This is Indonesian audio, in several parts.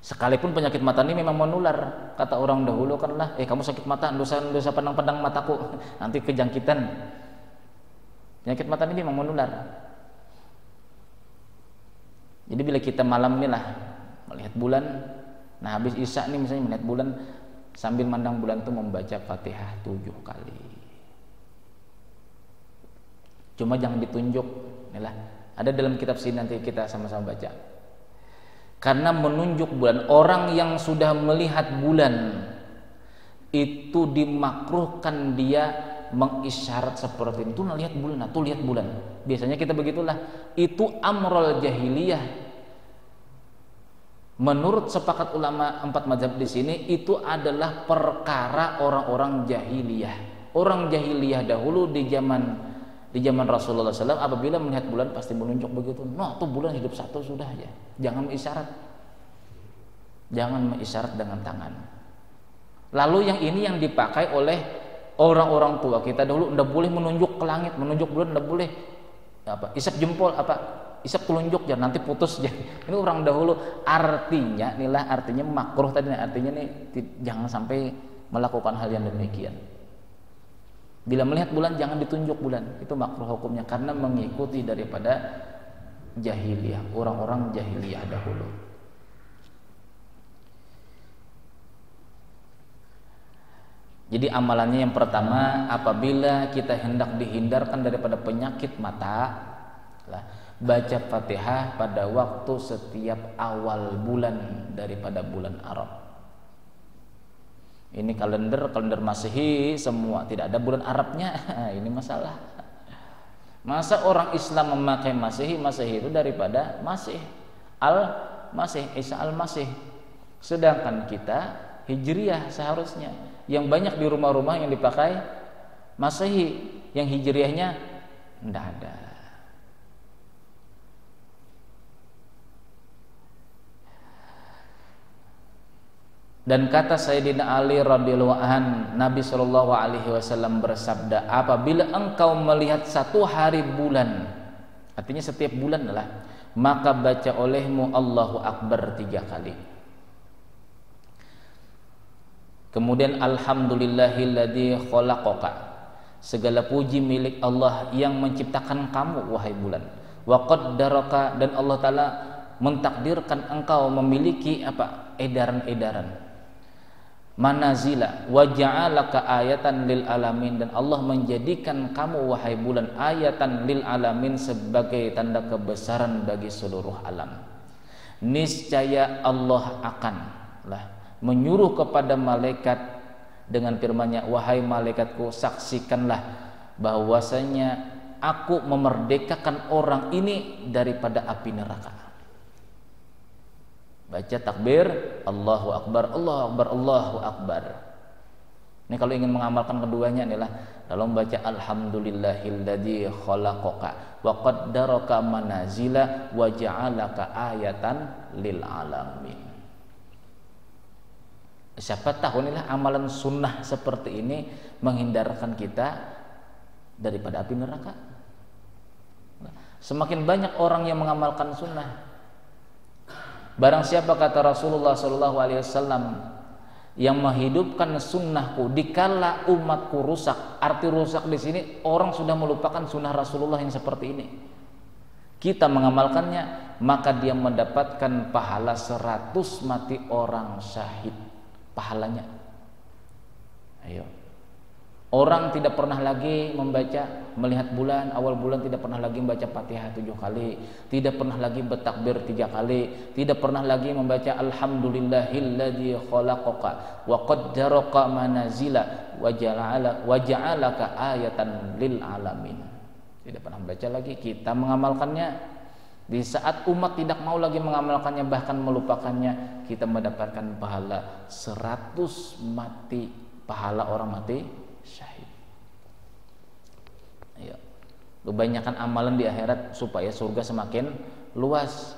Sekalipun penyakit mata ini memang menular, kata orang dahulu kan lah, kamu sakit mata, dosa pandang-pandang mataku, nanti kejangkitan. Penyakit mata ini memang menular. Jadi bila kita malam ini lah melihat bulan, nah habis isya nih misalnya melihat bulan, sambil mandang bulan itu membaca Fatihah 7 kali. Cuma jangan ditunjuk, inilah ada dalam kitab sini, nanti kita sama-sama baca. Karena menunjuk bulan, orang yang sudah melihat bulan itu dimakruhkan dia mengisyarat seperti itu. Nah, lihat bulan, tuh lihat bulan. Biasanya kita begitulah. Itu amrul jahiliyah. Menurut sepakat ulama 4 mazhab di sini, itu adalah perkara orang-orang jahiliyah. Orang jahiliyah dahulu di zaman Rasulullah SAW, apabila melihat bulan pasti menunjuk begitu. Nah, tuh bulan hidup satu sudah ya. Jangan mengisyarat. Jangan mengisyarat dengan tangan. Lalu yang ini yang dipakai oleh orang-orang tua kita dahulu, tidak boleh menunjuk ke langit, menunjuk bulan tidak boleh. Isap jempol, isap telunjuk ya, nanti putus ya. Ini orang dahulu. Artinya makruh tadi, artinya nih jangan sampai melakukan hal yang demikian. Bila melihat bulan jangan ditunjuk bulan, itu makruh hukumnya karena mengikuti daripada jahiliyah, orang-orang jahiliyah dahulu. Jadi amalannya yang pertama, apabila kita hendak dihindarkan daripada penyakit mata, baca Fatihah pada waktu setiap awal bulan daripada bulan Arab. Ini kalender Masehi semua, tidak ada bulan Arabnya. Ini masalah. Masa orang Islam memakai Masehi itu daripada Isa al-Masih. Sedangkan kita Hijriyah seharusnya. Yang banyak di rumah-rumah yang dipakai Masehi, yang Hijriyahnya tidak ada. Dan kata Sayyidina Ali radhiyallahu an, Nabi sallallahu alaihi wasallam bersabda, apabila engkau melihat satu hari bulan, artinya setiap bulan adalah, maka baca olehmu Allahu Akbar 3 kali. Kemudian alhamdulillahilladzi khalaqaka, segala puji milik Allah yang menciptakan kamu wahai bulan. Wa qaddaraka, dan Allah taala mentakdirkan engkau memiliki edaran-edaran. Manazila wa ja'alaka ayatan lil alamin, dan Allah menjadikan kamu wahai bulan ayatan lil alamin, sebagai tanda kebesaran bagi seluruh alam. Niscaya Allah akan menyuruh kepada malaikat dengan firman-Nya, wahai malaikatku, saksikanlah bahwasanya aku memerdekakan orang ini daripada api neraka. Baca takbir, Allahu Akbar, Allahu Akbar, Allahu Akbar. Ini kalau ingin mengamalkan keduanya adalah dalam baca alhamdulillahilladzi khalaqaka wa qaddaraka manazila wa ja'alaka ayatan lil alamin. Siapa tahu inilah amalan sunnah seperti ini menghindarkan kita daripada api neraka. Semakin banyak orang yang mengamalkan sunnah, barang siapa, kata Rasulullah SAW, yang menghidupkan sunnahku dikala umatku rusak. Arti rusak di sini orang sudah melupakan sunnah Rasulullah yang seperti ini. Kita mengamalkannya, maka dia mendapatkan pahala 100 mati orang syahid. Pahalanya. Ayo. Orang tidak pernah lagi melihat bulan, awal bulan tidak pernah lagi membaca Fatihah 7 kali, tidak pernah lagi bertakbir 3 kali, tidak pernah lagi membaca alhamdulillahilladzi khalaqaka wa qaddaraka manazila wa ja'alaka ayatan lil alamin. Tidak pernah membaca lagi. Kita mengamalkannya di saat umat tidak mau lagi mengamalkannya, bahkan melupakannya, kita mendapatkan pahala 100 mati, pahala orang mati syahid. Ayo. Kebanyakan amalan di akhirat supaya surga semakin luas.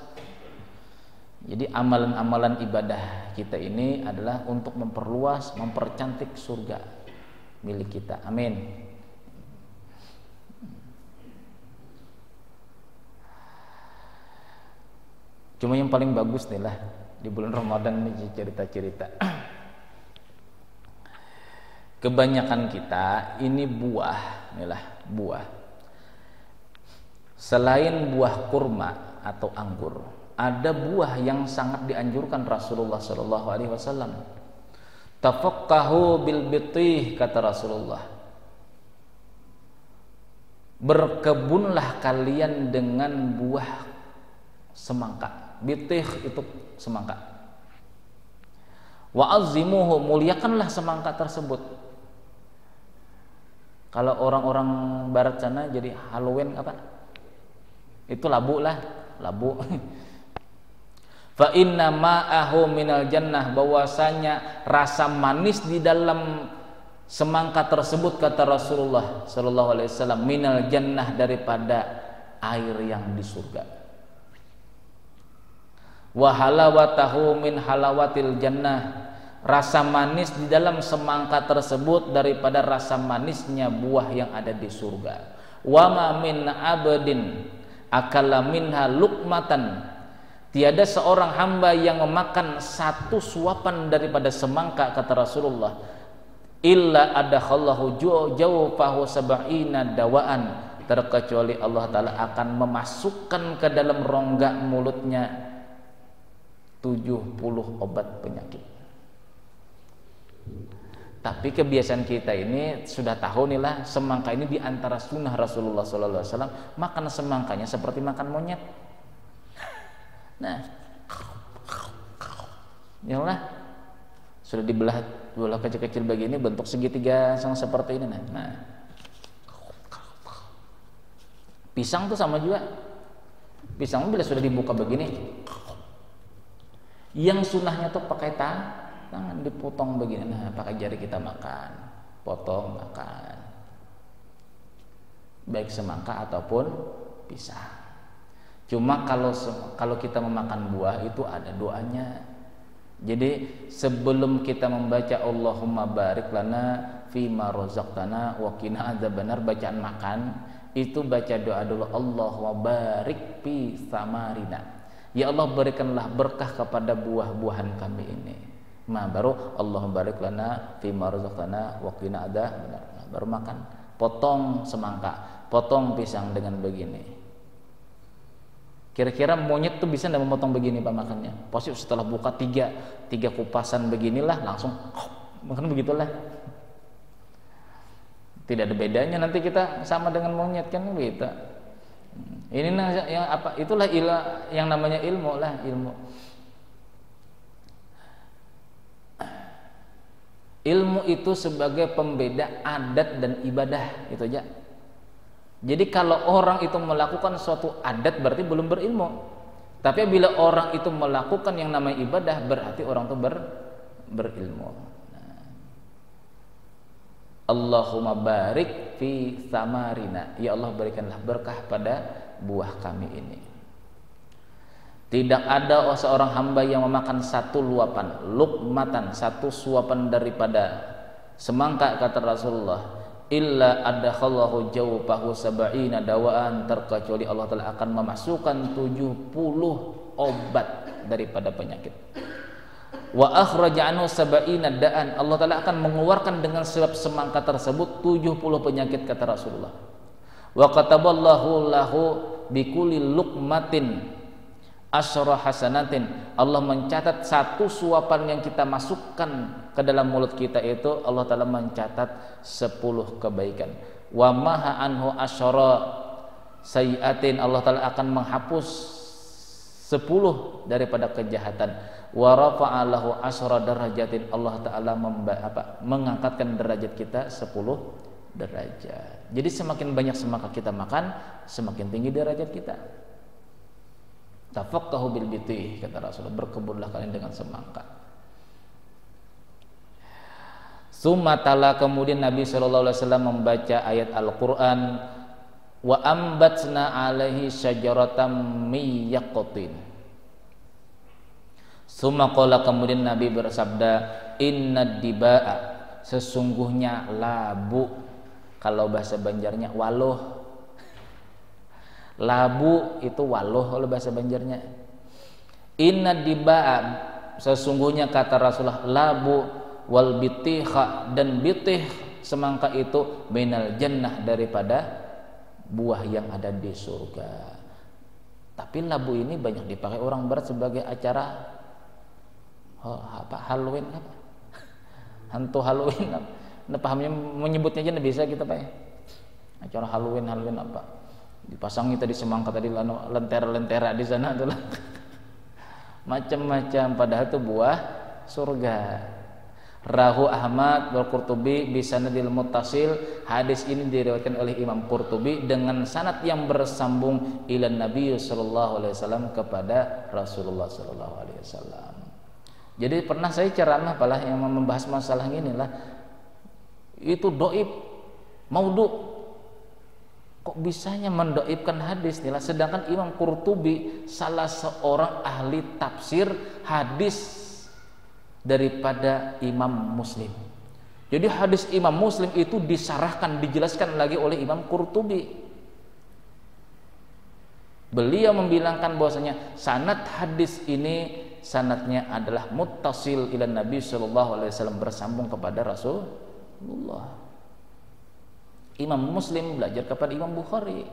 Jadi amalan-amalan ibadah kita ini adalah untuk memperluas, mempercantik surga milik kita. Amin. Cuma yang paling bagus nih lah di bulan Ramadan ini cerita-cerita. Kebanyakan kita ini buah, inilah buah. Selain buah kurma atau anggur, ada buah yang sangat dianjurkan Rasulullah Shallallahu Alaihi Wasallam. Tafaqahu bil bitih, kata Rasulullah. Berkebunlah kalian dengan buah semangka. Bitih itu semangka. Wa azimuhu, muliakanlah semangka tersebut. Kalau orang-orang barat sana jadi Halloween apa? Itu labu lah, labu. Fa inna ma'ahu minal jannah, bahwasanya rasa manis di dalam semangka tersebut, kata Rasulullah sallallahu alaihi wasallam, minal jannah, daripada air yang di surga. Wa halawatahu min halawatil jannah, rasa manis di dalam semangka tersebut daripada rasa manisnya buah yang ada di surga. Wa ma min abdin akala minha luqmatan, tiada seorang hamba yang memakan satu suapan daripada semangka, kata Rasulullah, illa adakhallahu jawfahu sab'ina dawaan, terkecuali Allah Ta'ala akan memasukkan ke dalam rongga mulutnya 70 obat penyakit. Tapi kebiasaan kita ini sudah tahu nih lah, semangka ini diantara sunnah Rasulullah Sallallahu Alaihi Wasallam. Makan semangkanya seperti makan monyet. Nah, ya Allah, sudah dibelah kecil-kecil begini, bentuk segitiga yang seperti ini. Nah, pisang tuh sama juga. Pisang bila sudah dibuka begini, yang sunnahnya tuh pakai tangan dipotong begini. Nah, pakai jari kita makan, potong makan, baik semangka ataupun pisang. Cuma kalau kita memakan buah itu ada doanya. Jadi sebelum kita membaca Allahumma barik lana fima razaqtana wa qina adzabannar, bacaan makan itu baca doa dulu, Allahumma barik fi samarina, ya Allah berikanlah berkah kepada buah-buahan kami ini. Baru Allahumma barik lana fima razaqtana wa qina adzabannar, baru makan. Potong semangka, potong pisang dengan begini. Kira-kira monyet tuh bisa nggak memotong begini Pak makannya? Pasti setelah buka tiga kupasan beginilah langsung makan begitulah. Tidak ada bedanya nanti kita sama dengan monyet kan gitu. Ini yang apa? Itulah yang namanya ilmu lah, ilmu. Ilmu itu sebagai pembeda adat dan ibadah, itu aja. Jadi kalau orang itu melakukan suatu adat berarti belum berilmu. Tapi bila orang itu melakukan yang namanya ibadah berarti orang itu berilmu. Nah. Allahumma barik fi samarina, ya Allah berikanlah berkah pada buah kami ini. Tidak ada seorang hamba yang memakan satu luapan, luqmatan, satu suapan daripada semangka, kata Rasulullah, illa adakhallahu jawfahu sab'ina dawaan, terkecuali Allah Ta'ala akan memasukkan 70 obat daripada penyakit. Wa akhraja anhu sab'ina da'an, Allah Ta'ala akan mengeluarkan dengan sebab semangka tersebut 70 penyakit, kata Rasulullah. Wa kataballahu lahu bikulli luqmatin asyara hasanatin, Allah mencatat satu suapan yang kita masukkan ke dalam mulut kita itu Allah Ta'ala mencatat 10 kebaikan. Wa maha anhu asyara sayiatin, Allah Ta'ala akan menghapus 10 daripada kejahatan. Wa rafa'a lahu asyara darajatin, Allah Ta'ala mengangkatkan derajat kita 10 derajat. Jadi semakin banyak semangka kita makan, semakin tinggi derajat kita. Tafaqahu bil bitih, kata Rasulullah, berkebunlah kalian dengan semangka. Sumatala, kemudian Nabi SAW membaca ayat Al-Quran, wa ambatna alaihi syajaratam miyaqatin. Sumaqala, kemudian Nabi bersabda, inna diba'a, sesungguhnya labu, kalau bahasa Banjarnya waluh. Labu itu waluh kalau bahasa Banjarnya. Inna diba'a, sesungguhnya kata Rasulullah, labu wal bitiha, dan bitih semangka itu minal jannah, daripada buah yang ada di surga. Tapi labu ini banyak dipakai orang barat sebagai acara Halloween apa? Hantu Halloween apa? Nah, pahamnya menyebutnya aja bisa kita Pak ya. Acara Halloween apa? Dipasangi tadi semangka tadi lentera-lentera di sana tuh lah. Macam-macam, padahal itu buah surga. Rahu Ahmad wal Qurtubi bisanadil muttasil. Hadis ini diriwayatkan oleh Imam Qurtubi dengan sanad yang bersambung ila Nabi sallallahu alaihi wasallam, kepada Rasulullah sallallahu alaihi wasallam. Jadi pernah saya ceramah apalah yang membahas masalah ini lah. Itu dhaif, maudhu. Kok bisanya mendoibkan hadis nih lah, sedangkan Imam Qurtubi salah seorang ahli tafsir hadis daripada Imam Muslim. Jadi hadis Imam Muslim itu disarahkan, dijelaskan lagi oleh Imam Qurtubi. Beliau membilangkan bahwasanya sanad hadis ini sanadnya adalah muttasil ila Nabi sallallahu alaihi wasallam, bersambung kepada Rasulullah. Imam Muslim belajar kepada Imam Bukhari.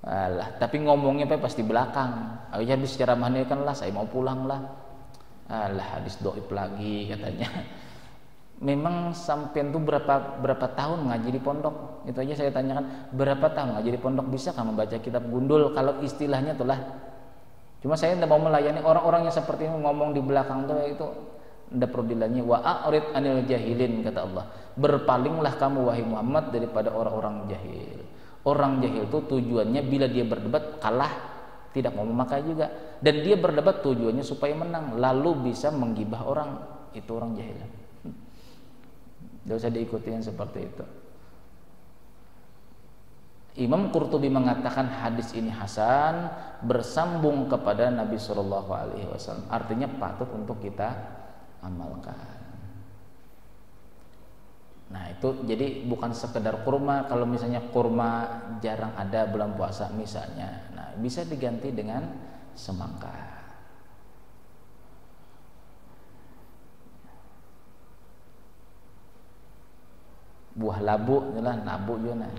Alah, tapi ngomongnya pasti belakang. Habis ceramahnya kan lah, saya mau pulang lah. Alah, hadis dhaif lagi katanya. Memang sampean tuh berapa tahun ngaji di pondok? Itu aja saya tanyakan, berapa tahun ngaji di pondok, bisa kamu baca kitab gundul kalau istilahnya tuh lah. Cuma saya tidak mau melayani orang-orang yang seperti ini ngomong di belakang tuh, itu tidak perlu dilayani. Wa a'rid anil jahilin, kata Allah. Berpalinglah kamu wahai Muhammad daripada orang-orang jahil. Orang jahil itu tujuannya bila dia berdebat kalah, tidak mau memakai juga, dan dia berdebat tujuannya supaya menang, lalu bisa menggibah orang. Itu orang jahil. Tidak usah diikuti yang seperti itu. Imam Qurtubi mengatakan hadis ini hasan, bersambung kepada Nabi Shallallahu Alaihi Wasallam, artinya patut untuk kita amalkan. Nah itu jadi bukan sekedar kurma. Kalau misalnya kurma jarang ada bulan puasa misalnya, nah bisa diganti dengan semangka. Buah labu itulah nabu juga.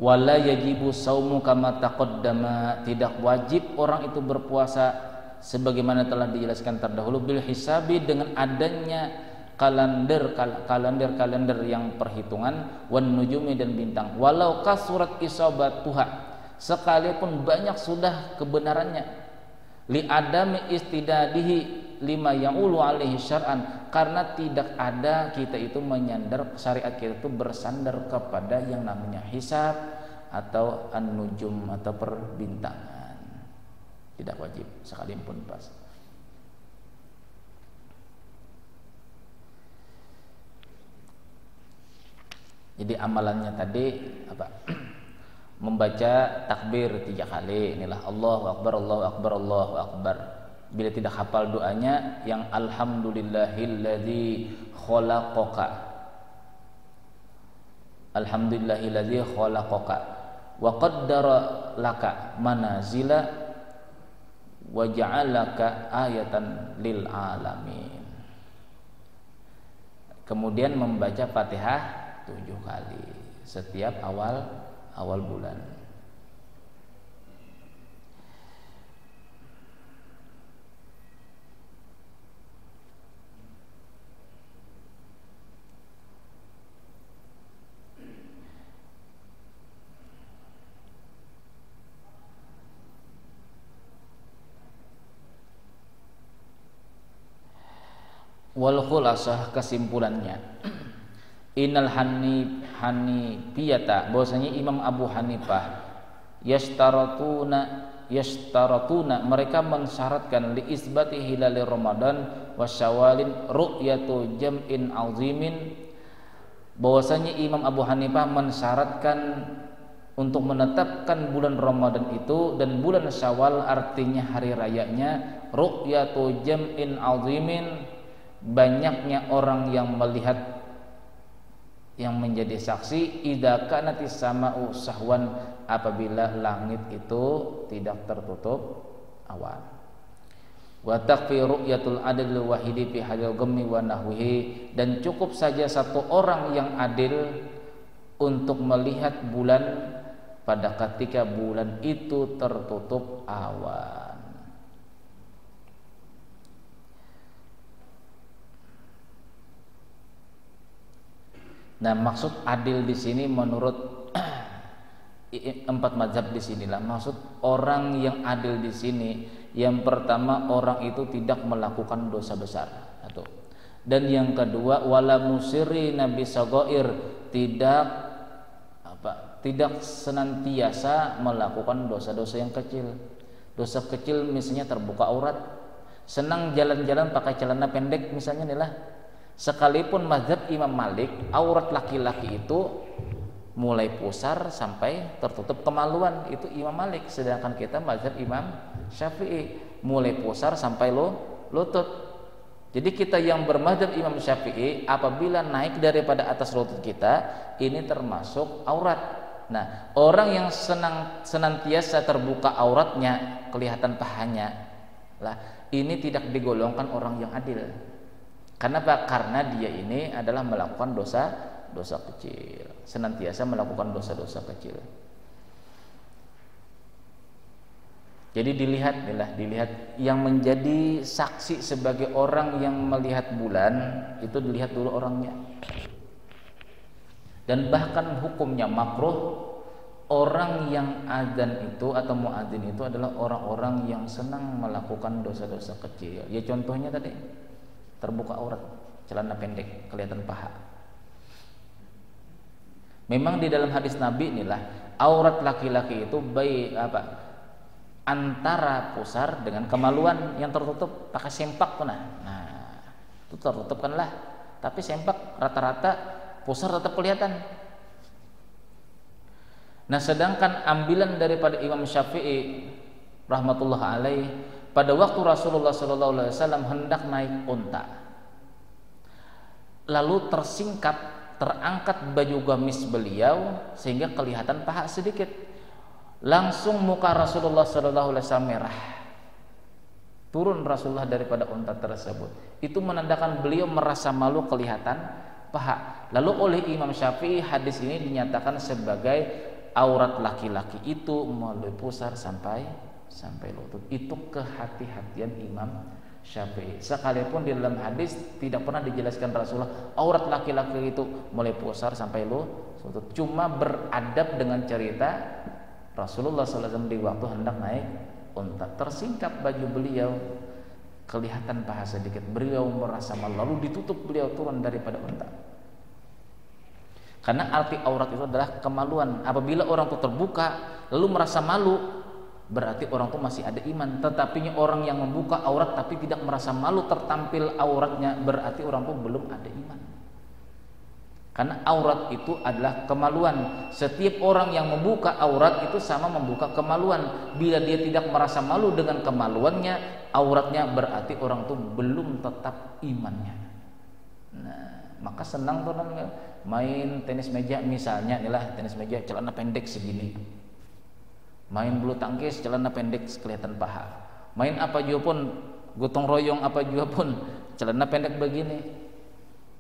Wala yajibu saumu kama taqaddama, tidak wajib orang itu berpuasa sebagaimana telah dijelaskan terdahulu, bil hisabi, dengan adanya kalender yang perhitungan, wan nujumi, dan bintang, walau kasurat isabatuha, sekalipun banyak sudah kebenarannya, li adami istidadihi lima ya'ulu alaihi syar'an, karena tidak ada kita itu menyandar, syariat kita itu bersandar kepada yang namanya hisab atau an-nujum atau perbintangan. Tidak wajib sekalipun pas. Jadi amalannya tadi apa? Membaca takbir 3 kali. Inilah Allahu Akbar, Allahu Akbar, Allahu Akbar. Bila tidak hafal doanya, yang alhamdulillahilladzi khalaqaka, alhamdulillahilladzi khalaqaka wa qaddara laka manazila wa ja'alaka ayatan lil alamin. Kemudian membaca Fatihah 7 kali setiap awal bulan. Wal khulasah, kesimpulannya, innal hanifiyata, bahwasanya Imam Abu Hanifah, yashtaratuna, mereka mensyaratkan li isbati hilali Ramadan wa Syawalin ru'yatu jam'in azimin, bahwasanya Imam Abu Hanifah mensyaratkan untuk menetapkan bulan Ramadan itu dan bulan Syawal, artinya hari rayanya, ru'yatu jam'in azimin, banyaknya orang yang melihat, yang menjadi saksi, idza kanatis sama'u sahwan, apabila langit itu tidak tertutup awan. Wa takfi ru'yatul adil wahidi fi hadil ghammi wa nahwihi, dan cukup saja satu orang yang adil untuk melihat bulan pada ketika bulan itu tertutup awan. Nah, maksud adil di sini menurut empat mazhab di sinilah, maksud orang yang adil di sini, yang pertama orang itu tidak melakukan dosa besar, satu. Dan yang kedua, wala musirri nabi sagoir, tidak senantiasa melakukan dosa-dosa yang kecil. Dosa kecil misalnya terbuka aurat, senang jalan-jalan pakai celana pendek misalnya nih lah. Sekalipun mazhab Imam Malik, aurat laki-laki itu mulai pusar sampai tertutup kemaluan, itu Imam Malik. Sedangkan kita mazhab Imam Syafi'i, mulai pusar sampai lutut. Jadi kita yang bermazhab Imam Syafi'i, apabila naik daripada atas lutut kita, ini termasuk aurat. Nah, orang yang senantiasa terbuka auratnya, kelihatan pahanya lah, ini tidak digolongkan orang yang adil. Kenapa? Karena dia ini adalah melakukan dosa kecil, senantiasa melakukan dosa-dosa kecil. Jadi dilihat yang menjadi saksi sebagai orang yang melihat bulan itu, dilihat dulu orangnya. Dan bahkan hukumnya makruh orang yang azan itu atau muadzin itu adalah orang-orang yang senang melakukan dosa-dosa kecil. Ya contohnya tadi, terbuka aurat, celana pendek, kelihatan paha. Memang di dalam hadis Nabi inilah, aurat laki-laki itu antara pusar dengan kemaluan yang tertutup pakai sempak tuh. Nah, itu tertutup kan lah. Tapi sempak rata-rata pusar tetap kelihatan. Nah, sedangkan ambilan daripada Imam Syafi'i rahmatullah alaih, pada waktu Rasulullah SAW hendak naik unta, lalu terangkat baju gamis beliau sehingga kelihatan paha sedikit. Langsung muka Rasulullah SAW merah. Turun Rasulullah daripada unta tersebut. Itu menandakan beliau merasa malu kelihatan paha. Lalu oleh Imam Syafi'i, hadis ini dinyatakan sebagai aurat laki-laki itu melalui pusar sampai lutut. Itu kehati-hatian Imam Syafi'i. Sekalipun di dalam hadis tidak pernah dijelaskan Rasulullah aurat laki-laki itu mulai pusar sampai lutut. Cuma beradab dengan cerita Rasulullah SAW di waktu hendak naik unta, tersingkap baju beliau, kelihatan paha sedikit, beliau merasa malu, lalu ditutup, beliau turun daripada unta. Karena arti aurat itu adalah kemaluan. Apabila orang itu terbuka lalu merasa malu, berarti orang itu masih ada iman. Tetapi orang yang membuka aurat tapi tidak merasa malu tertampil auratnya, berarti orang itu belum ada iman. Karena aurat itu adalah kemaluan. Setiap orang yang membuka aurat itu sama membuka kemaluan. Bila dia tidak merasa malu dengan kemaluannya, auratnya, berarti orang itu belum tetap imannya. Nah, maka senang tuh main tenis meja misalnya, inilah tenis meja celana pendek segini. Main bulu tangkis celana pendek kelihatan paha. Main apa juga pun, gotong royong apa juga pun, celana pendek begini.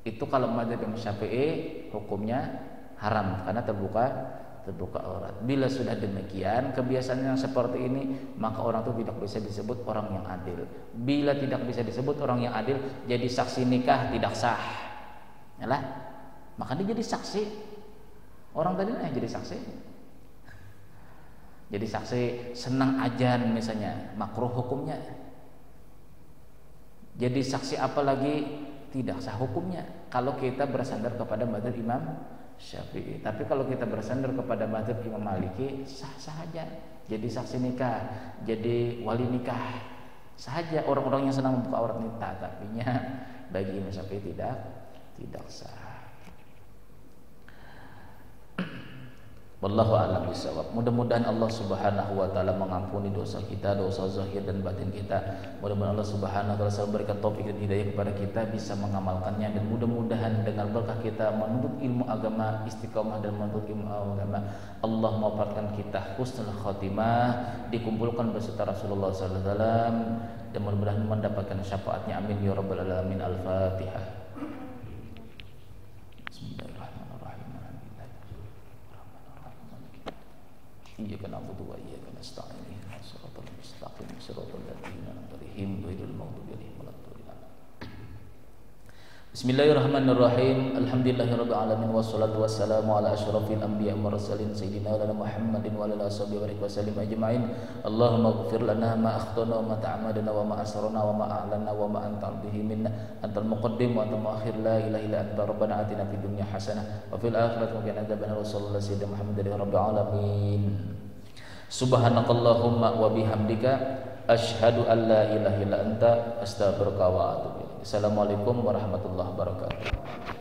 Itu kalau mazhab Imam Syafi'i hukumnya haram karena terbuka aurat. Bila sudah demikian, kebiasaan yang seperti ini, maka orang itu tidak bisa disebut orang yang adil. Bila tidak bisa disebut orang yang adil, jadi saksi nikah tidak sah. Yalah, maka dia jadi saksi. Orang tadi jadi saksi. Jadi saksi senang ajan misalnya, makruh hukumnya. Jadi saksi apa lagi? Tidak sah hukumnya kalau kita bersandar kepada mazhab Imam Syafi'i. Tapi kalau kita bersandar kepada mazhab Imam Maliki, sah-sah aja. Jadi saksi nikah, jadi wali nikah, saja orang-orang yang senang membuka aurat nikah. Tapinya bagi Imam Syafi'i tidak sah. Wallahu a'lam bishawab. Mudah-mudahan Allah Subhanahu wa taala mengampuni dosa kita, dosa zahir dan batin kita. Mudah-mudahan Allah Subhanahu wa taala selalu memberikan taufik dan hidayah kepada kita bisa mengamalkannya, dan mudah-mudahan dengan berkah kita menuntut ilmu agama, istiqomah dan menuntut ilmu agama, Allah mewafatkan kita husnul khatimah, dikumpulkan beserta Rasulullah sallallahu alaihi wasallam, dan mudah-mudahan mendapatkan syafaatnya. Amin ya rabbal alamin. Al-Fatihah. Iyyaka na'budu wa iyyaka nasta'in. Ihdinas siratal mustaqim, siratal ladzina an'amta 'alaihim ghairil maghdubi 'alaihim waladdallin. Bismillahirrahmanirrahim. Alhamdulillahirabbil alamin wassalatu wassalamu ala asyrafil anbiya'i wal mursalin sayyidina wa Muhammadin wa ala alihi wa sallam ajma'in. Allahumma ighfir lana ma akhtana wa ma ta'amadna wa ma asrarna wa ma a'lanna wa ma anta bihi minna antal muqaddim wa antal muakhir la ilaha illa anta rabbana atina fid dunya hasanah wa fil akhirati qina adzabannar. Sallallahu alaihi wa Muhammadin rabbil alamin. Subhanakallahumma wa bihamdika asyhadu an la ilaha illa anta astaghfiruka wa atubu ilaik. Assalamualaikum warahmatullahi wabarakatuh.